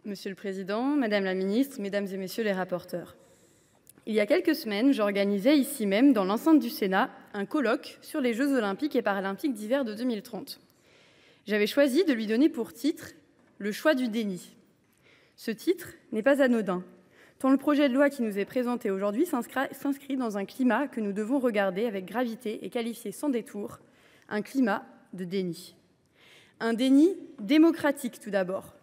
Monsieur le Président, Madame la Ministre, Mesdames et Messieurs les rapporteurs. Il y a quelques semaines, j'organisais ici même, dans l'enceinte du Sénat, un colloque sur les Jeux olympiques et paralympiques d'hiver de 2030. J'avais choisi de lui donner pour titre « Le choix du déni ». Ce titre n'est pas anodin, tant le projet de loi qui nous est présenté aujourd'hui s'inscrit dans un climat que nous devons regarder avec gravité et qualifier sans détour, un climat de déni. Un déni démocratique tout d'abord.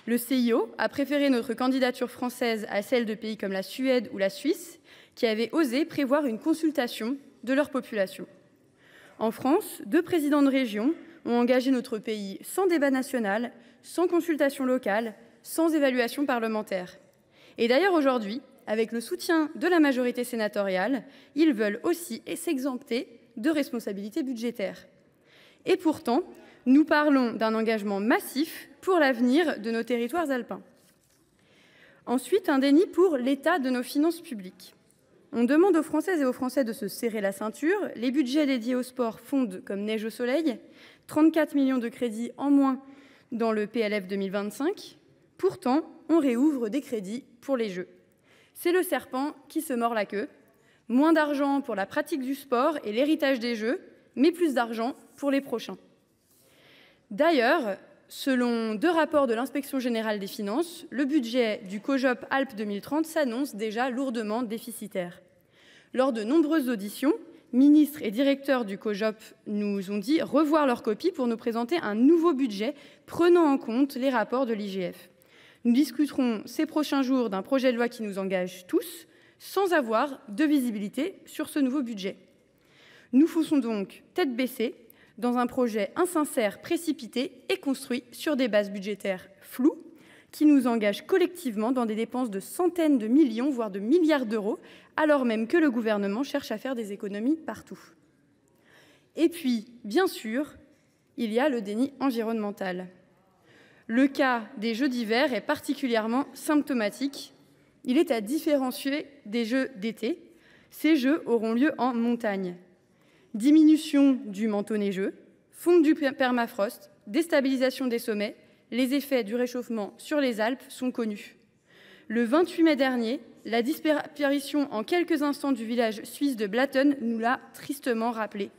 Le CIO a préféré notre candidature française à celle de pays comme la Suède ou la Suisse, qui avaient osé prévoir une consultation de leur population. En France, 2 présidents de région ont engagé notre pays sans débat national, sans consultation locale, sans évaluation parlementaire. Et d'ailleurs aujourd'hui, avec le soutien de la majorité sénatoriale, ils veulent aussi s'exempter de responsabilités budgétaires. Et pourtant, nous parlons d'un engagement massif pour l'avenir de nos territoires alpins. Ensuite, un déni pour l'état de nos finances publiques. On demande aux Françaises et aux Français de se serrer la ceinture. Les budgets dédiés au sport fondent comme neige au soleil. 34 millions de crédits en moins dans le PLF 2025. Pourtant, on réouvre des crédits pour les Jeux. C'est le serpent qui se mord la queue. Moins d'argent pour la pratique du sport et l'héritage des Jeux, mais plus d'argent pour les prochains. D'ailleurs, selon 2 rapports de l'Inspection générale des finances, le budget du COJOP Alpes 2030 s'annonce déjà lourdement déficitaire. Lors de nombreuses auditions, ministres et directeurs du COJOP nous ont dit revoir leur copie pour nous présenter un nouveau budget prenant en compte les rapports de l'IGF. Nous discuterons ces prochains jours d'un projet de loi qui nous engage tous, sans avoir de visibilité sur ce nouveau budget. Nous fonçons donc tête baissée dans un projet insincère, précipité et construit sur des bases budgétaires floues qui nous engagent collectivement dans des dépenses de centaines de millions, voire de milliards d'euros, alors même que le gouvernement cherche à faire des économies partout. Et puis, bien sûr, il y a le déni environnemental. Le cas des Jeux d'hiver est particulièrement symptomatique. Il est à différencier des Jeux d'été. Ces Jeux auront lieu en montagne. Diminution du manteau neigeux, fonte du permafrost, déstabilisation des sommets, les effets du réchauffement sur les Alpes sont connus. Le 28 mai dernier, la disparition en quelques instants du village suisse de Blatten nous l'a tristement rappelé.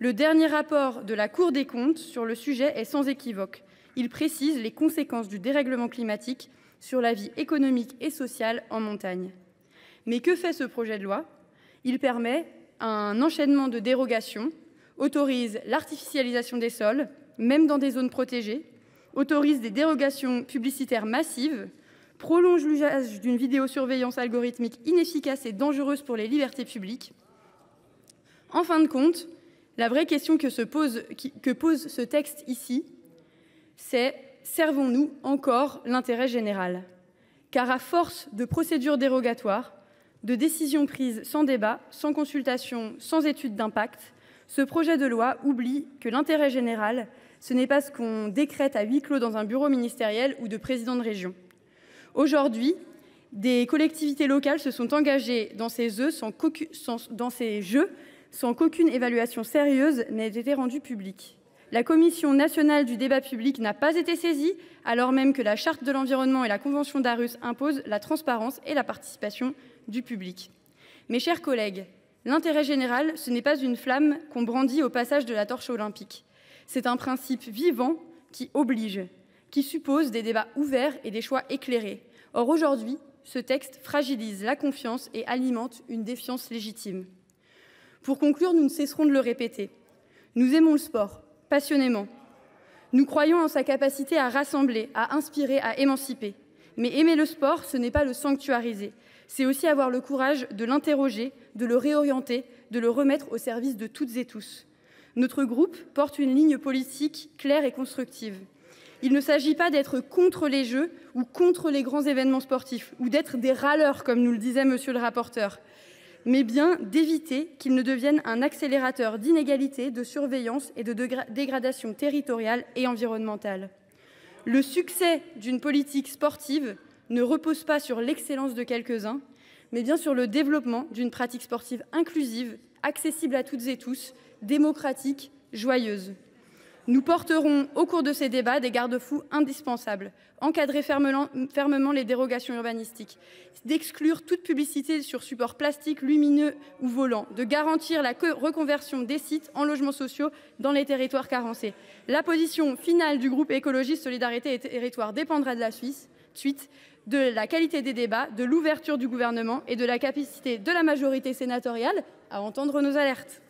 Le dernier rapport de la Cour des comptes sur le sujet est sans équivoque. Il précise les conséquences du dérèglement climatique sur la vie économique et sociale en montagne. Mais que fait ce projet de loi ? Il permet un enchaînement de dérogations, autorise l'artificialisation des sols, même dans des zones protégées, autorise des dérogations publicitaires massives, prolonge l'usage d'une vidéosurveillance algorithmique inefficace et dangereuse pour les libertés publiques. En fin de compte, la vraie question que pose ce texte ici, c'est « servons-nous encore l'intérêt général ?» Car à force de procédures dérogatoires, de décisions prises sans débat, sans consultation, sans étude d'impact, ce projet de loi oublie que l'intérêt général, ce n'est pas ce qu'on décrète à huis clos dans un bureau ministériel ou de président de région. Aujourd'hui, des collectivités locales se sont engagées dans ces jeux sans qu'aucune évaluation sérieuse n'ait été rendue publique. La Commission nationale du débat public n'a pas été saisie, alors même que la Charte de l'environnement et la Convention d'Aarhus imposent la transparence et la participation du public. Mes chers collègues, l'intérêt général, ce n'est pas une flamme qu'on brandit au passage de la torche olympique. C'est un principe vivant qui oblige, qui suppose des débats ouverts et des choix éclairés. Or aujourd'hui, ce texte fragilise la confiance et alimente une défiance légitime. Pour conclure, nous ne cesserons de le répéter. Nous aimons le sport, passionnément. Nous croyons en sa capacité à rassembler, à inspirer, à émanciper. Mais aimer le sport, ce n'est pas le sanctuariser. C'est aussi avoir le courage de l'interroger, de le réorienter, de le remettre au service de toutes et tous. Notre groupe porte une ligne politique claire et constructive. Il ne s'agit pas d'être contre les Jeux ou contre les grands événements sportifs, ou d'être des râleurs, comme nous le disait monsieur le rapporteur, mais bien d'éviter qu'ils ne deviennent un accélérateur d'inégalités, de surveillance et de dégradation territoriale et environnementale. Le succès d'une politique sportive ne repose pas sur l'excellence de quelques-uns, mais bien sur le développement d'une pratique sportive inclusive, accessible à toutes et tous, démocratique, joyeuse. Nous porterons au cours de ces débats des garde-fous indispensables : encadrer fermement les dérogations urbanistiques, exclure toute publicité sur support plastique, lumineux ou volant, garantir la reconversion des sites en logements sociaux dans les territoires carencés. La position finale du groupe Écologiste – Solidarité et Territoires dépendra de la suite, de la qualité des débats, de l'ouverture du Gouvernement et de la capacité de la majorité sénatoriale à entendre nos alertes.